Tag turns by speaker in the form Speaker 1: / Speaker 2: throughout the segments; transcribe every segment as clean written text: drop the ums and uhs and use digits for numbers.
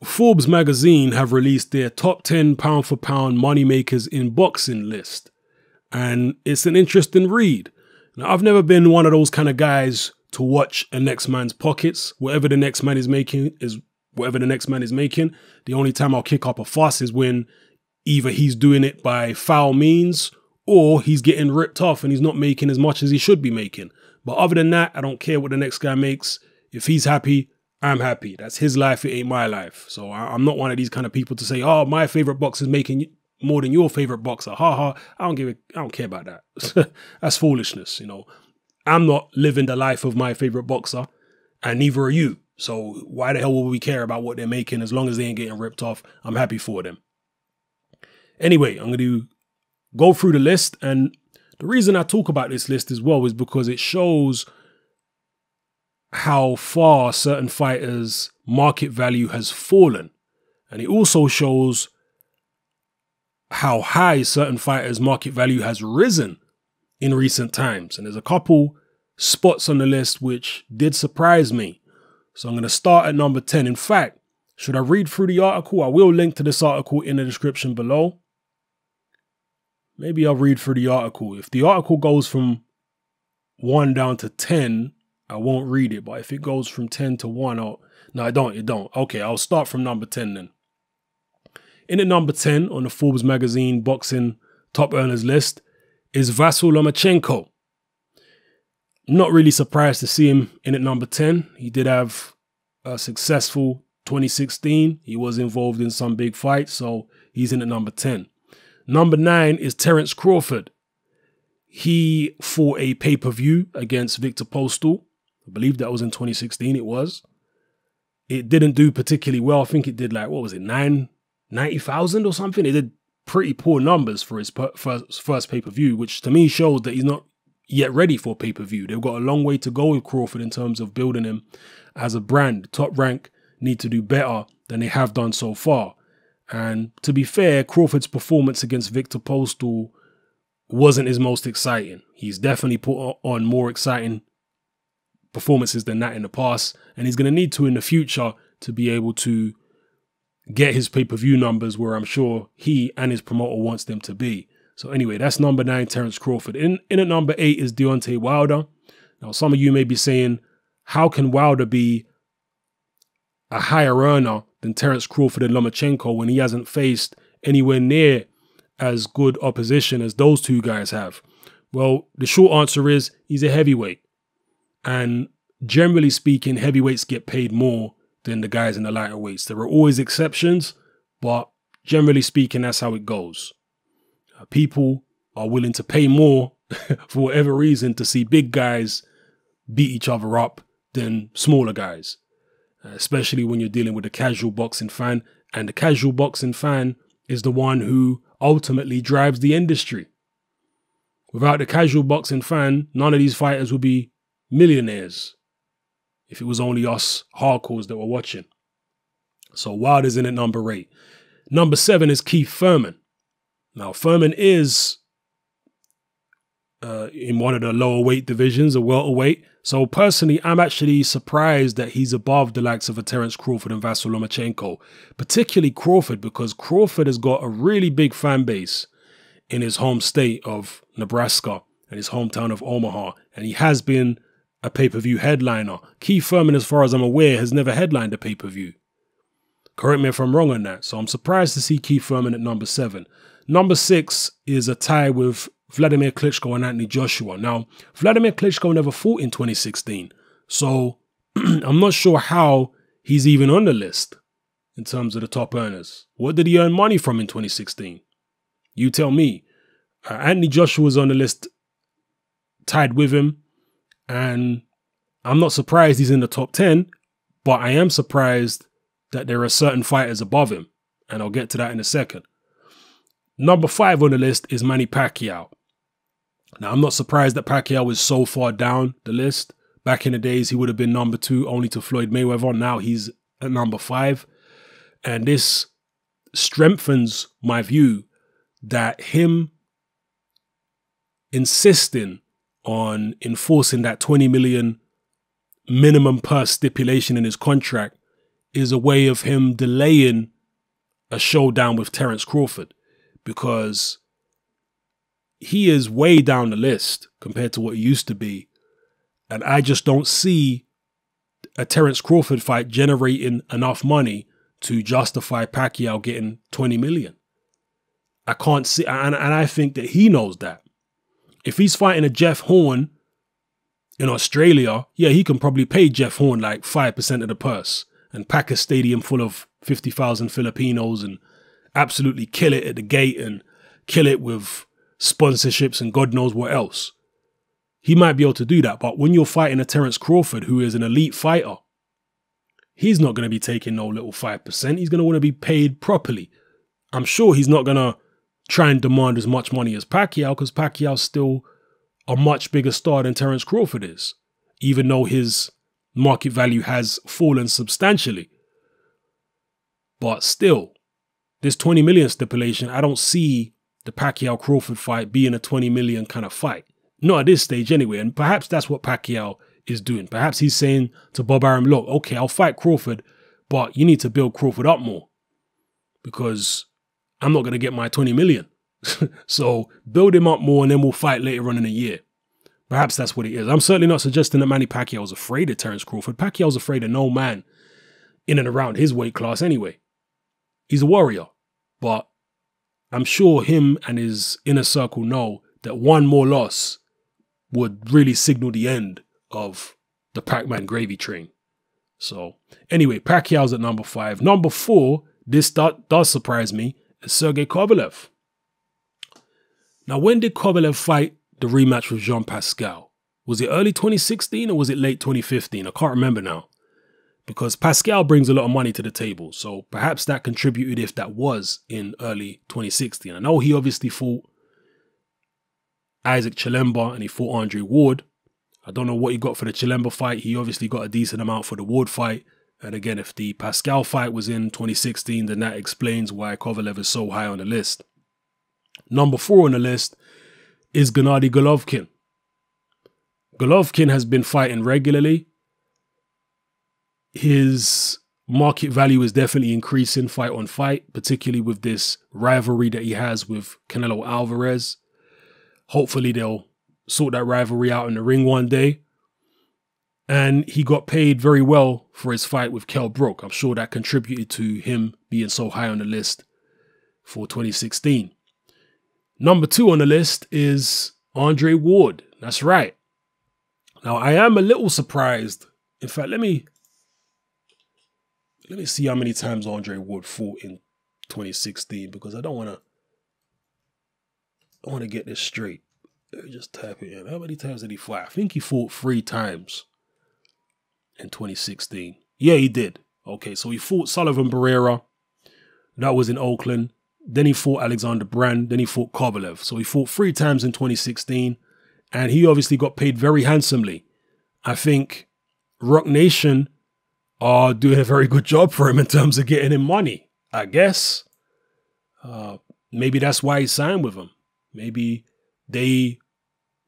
Speaker 1: Forbes magazine have released their top 10 pound for pound moneymakers in boxing list. And it's an interesting read. Now, I've never been one of those kind of guys to watch a next man's pockets. Whatever the next man is making is whatever the next man is making. The only time I'll kick up a fuss is when either he's doing it by foul means or he's getting ripped off and he's not making as much as he should be making. But other than that, I don't care what the next guy makes. If he's happy, I'm happy. That's his life. It ain't my life. So I'm not one of these kind of people to say, oh, my favorite boxer is making more than your favorite boxer. Ha ha. I don't care about that. That's foolishness. You know, I'm not living the life of my favorite boxer and neither are you. So why the hell would we care about what they're making? As long as they ain't getting ripped off, I'm happy for them. Anyway, I'm going to go through the list. And the reason I talk about this list as well is because it shows how far certain fighters' market value has fallen. And it also shows how high certain fighters' market value has risen in recent times. And there's a couple spots on the list which did surprise me. So I'm going to start at number 10. In fact, should I read through the article? I will link to this article in the description below. Maybe I'll read through the article. If the article goes from 1 down to 10, I won't read it. But if it goes from 10 to 1, no, it don't. Okay, I'll start from number 10 then. In at number 10 on the Forbes magazine boxing top earners list is Vasyl Lomachenko. Not really surprised to see him in at number 10. He did have a successful 2016. He was involved in some big fights, so he's in at number 10. Number 9 is Terence Crawford. He fought a pay-per-view against Viktor Postol. I believe that was in 2016, it was. It didn't do particularly well. I think it did like, what was it, 90,000 or something? It did pretty poor numbers for his first pay-per-view, which to me shows that he's not yet ready for pay-per-view. They've got a long way to go with Crawford in terms of building him as a brand. Top Rank need to do better than they have done so far. And to be fair, Crawford's performance against Viktor Postol wasn't his most exciting. He's definitely put on more exciting performances than that in the past. And he's going to need to in the future to be able to get his pay-per-view numbers where I'm sure he and his promoter wants them to be. So anyway, that's number 9, Terence Crawford. In at number 8 is Deontay Wilder. Now, some of you may be saying, how can Wilder be a higher earner than Terence Crawford and Lomachenko when he hasn't faced anywhere near as good opposition as those two guys have? Well, the short answer is he's a heavyweight. And generally speaking, heavyweights get paid more than the guys in the lighter weights. There are always exceptions, but generally speaking, that's how it goes. People are willing to pay more for whatever reason to see big guys beat each other up than smaller guys, especially when you're dealing with a casual boxing fan. And the casual boxing fan is the one who ultimately drives the industry. Without the casual boxing fan, none of these fighters would be millionaires if it was only us hardcores that were watching. So Wilder's in at number 8. Number 7 is Keith Thurman. Now, Thurman is in one of the lower weight divisions, a welterweight. So personally, I'm actually surprised that he's above the likes of a Terence Crawford and Vasyl Lomachenko, particularly Crawford, because Crawford has got a really big fan base in his home state of Nebraska and his hometown of Omaha. And he has been a pay-per-view headliner. Keith Thurman, as far as I'm aware, has never headlined a pay-per-view. Correct me if I'm wrong on that. So I'm surprised to see Keith Thurman at number 7. Number 6 is a tie with Vladimir Klitschko and Anthony Joshua. Now, Vladimir Klitschko never fought in 2016. So I'm not sure how he's even on the list in terms of the top earners. What did he earn money from in 2016? You tell me. Anthony Joshua's on the list tied with him. And I'm not surprised he's in the top 10, but I am surprised that there are certain fighters above him. And I'll get to that in a second. Number 5 on the list is Manny Pacquiao. Now, I'm not surprised that Pacquiao is so far down the list. Back in the days, he would have been number 2 only to Floyd Mayweather. Now he's at number 5. And this strengthens my view that him insisting on enforcing that 20 million minimum purse stipulation in his contract is a way of him delaying a showdown with Terence Crawford, because he is way down the list compared to what he used to be. And I just don't see a Terence Crawford fight generating enough money to justify Pacquiao getting 20 million. I can't see, and I think that he knows that. If he's fighting a Jeff Horn in Australia, yeah, he can probably pay Jeff Horn like 5% of the purse and pack a stadium full of 50,000 Filipinos and absolutely kill it at the gate and kill it with sponsorships and God knows what else. He might be able to do that, but when you're fighting a Terence Crawford, who is an elite fighter, he's not going to be taking no little 5%. He's going to want to be paid properly. I'm sure he's not going to try and demand as much money as Pacquiao, because Pacquiao's still a much bigger star than Terence Crawford is, even though his market value has fallen substantially. But still, this 20 million stipulation, I don't see the Pacquiao-Crawford fight being a 20 million kind of fight. Not at this stage anyway, and perhaps that's what Pacquiao is doing. Perhaps he's saying to Bob Arum, look, okay, I'll fight Crawford, but you need to build Crawford up more, because I'm not going to get my 20 million. So build him up more and then we'll fight later on in the year. Perhaps that's what it is. I'm certainly not suggesting that Manny Pacquiao is afraid of Terence Crawford. Pacquiao's afraid of no man in and around his weight class anyway. He's a warrior, but I'm sure him and his inner circle know that one more loss would really signal the end of the Pac-Man gravy train. So anyway, Pacquiao's at number 5. Number 4, this does surprise me, is Sergey Kovalev. Now, when did Kovalev fight the rematch with Jean Pascal? Was it early 2016 or was it late 2015? I can't remember now, because Pascal brings a lot of money to the table. So perhaps that contributed if that was in early 2016. I know he obviously fought Isaac Chilemba and he fought Andre Ward. I don't know what he got for the Chilemba fight. He obviously got a decent amount for the Ward fight. And again, if the Pascal fight was in 2016, then that explains why Kovalev is so high on the list. Number 4 on the list is Gennady Golovkin. Golovkin has been fighting regularly. His market value is definitely increasing fight on fight, particularly with this rivalry that he has with Canelo Alvarez. Hopefully they'll sort that rivalry out in the ring one day. And he got paid very well for his fight with Kell Brook. I'm sure that contributed to him being so high on the list for 2016. Number 2 on the list is Andre Ward. That's right. Now, I am a little surprised. In fact, let me see how many times Andre Ward fought in 2016, because I don't want to get this straight. Let me just type it in. How many times did he fight? I think he fought 3 times in 2016. Yeah, he did. Okay, so he fought Sullivan Barrera. That was in Oakland. Then he fought Alexander Brand. Then he fought Kovalev. So he fought 3 times in 2016. And he obviously got paid very handsomely. I think Rock Nation are doing a very good job for him in terms of getting him money, I guess. Maybe that's why he signed with him. Maybe they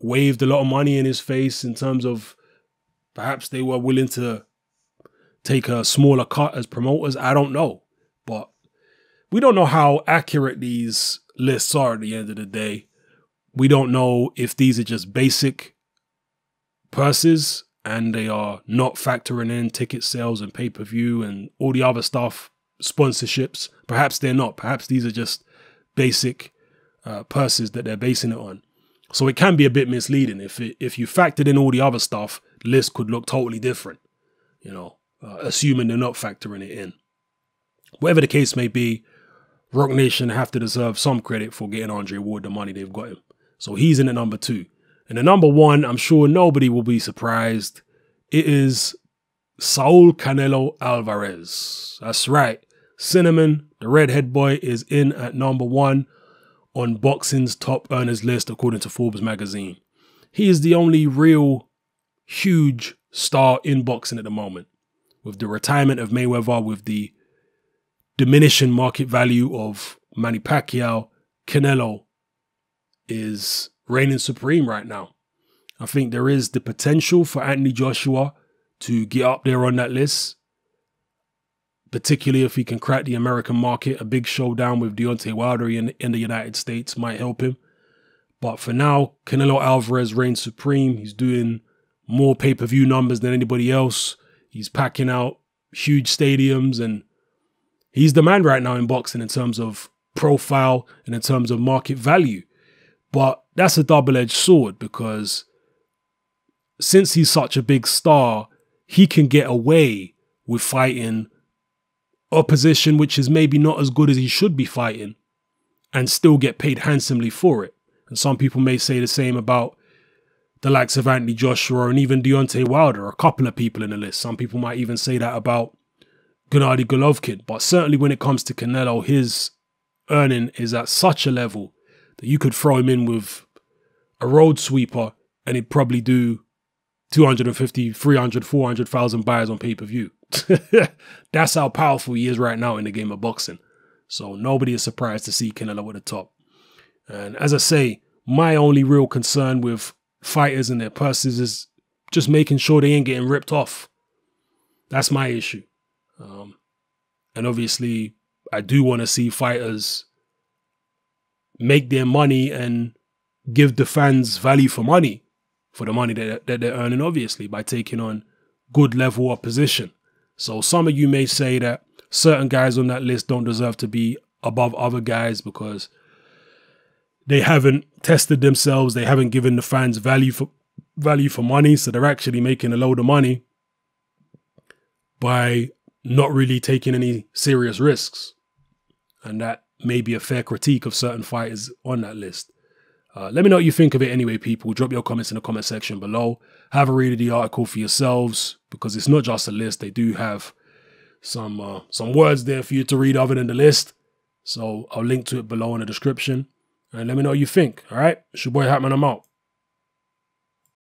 Speaker 1: waved a lot of money in his face in terms of perhaps they were willing to take a smaller cut as promoters. I don't know. But we don't know how accurate these lists are at the end of the day. We don't know if these are just basic purses and they are not factoring in ticket sales and pay-per-view and all the other stuff, sponsorships. Perhaps they're not. Perhaps these are just basic purses that they're basing it on. So it can be a bit misleading. If you factored in all the other stuff, the list could look totally different, you know, assuming they're not factoring it in. Whatever the case may be, Rock Nation have to deserve some credit for getting Andre Ward the money they've got him. So he's in at number 2. And the number 1, I'm sure nobody will be surprised, it is Saul Canelo Alvarez. That's right. Cinnamon, the redhead boy, is in at number 1 on boxing's top earners list, according to Forbes magazine. He is the only real huge star in boxing at the moment. With the retirement of Mayweather, with the diminishing market value of Manny Pacquiao, Canelo is reigning supreme right now. I think there is the potential for Anthony Joshua to get up there on that list. particularly if he can crack the American market. A big showdown with Deontay Wilder in the United States might help him. But for now, Canelo Alvarez reigns supreme. He's doing more pay-per-view numbers than anybody else. He's packing out huge stadiums, and he's the man right now in boxing in terms of profile and in terms of market value. But that's a double-edged sword, because since he's such a big star, he can get away with fighting opposition which is maybe not as good as he should be fighting and still get paid handsomely for it. And some people may say the same about the likes of Anthony Joshua and even Deontay Wilder, a couple of people in the list. Some people might even say that about Gennady Golovkin. But certainly when it comes to Canelo, his earning is at such a level that you could throw him in with a road sweeper and he'd probably do 250, 300, 400,000 buyers on pay-per-view. That's how powerful he is right now in the game of boxing. So nobody is surprised to see Canelo at the top. And as I say, my only real concern with fighters and their purses is just making sure they ain't getting ripped off. That's my issue. And obviously, I do want to see fighters make their money and give the fans value for money, for the money that they're earning, obviously, by taking on good level opposition. So some of you may say that certain guys on that list don't deserve to be above other guys because they haven't tested themselves. They haven't given the fans value for money. So they're actually making a load of money by not really taking any serious risks. And that may be a fair critique of certain fighters on that list. Let me know what you think of it anyway, people. Drop your comments in the comment section below. Have a read of the article for yourselves, because it's not just a list. They do have some words there for you to read other than the list. So I'll link to it below in the description. And let me know what you think. All right? It's your boy Hatman. I'm out.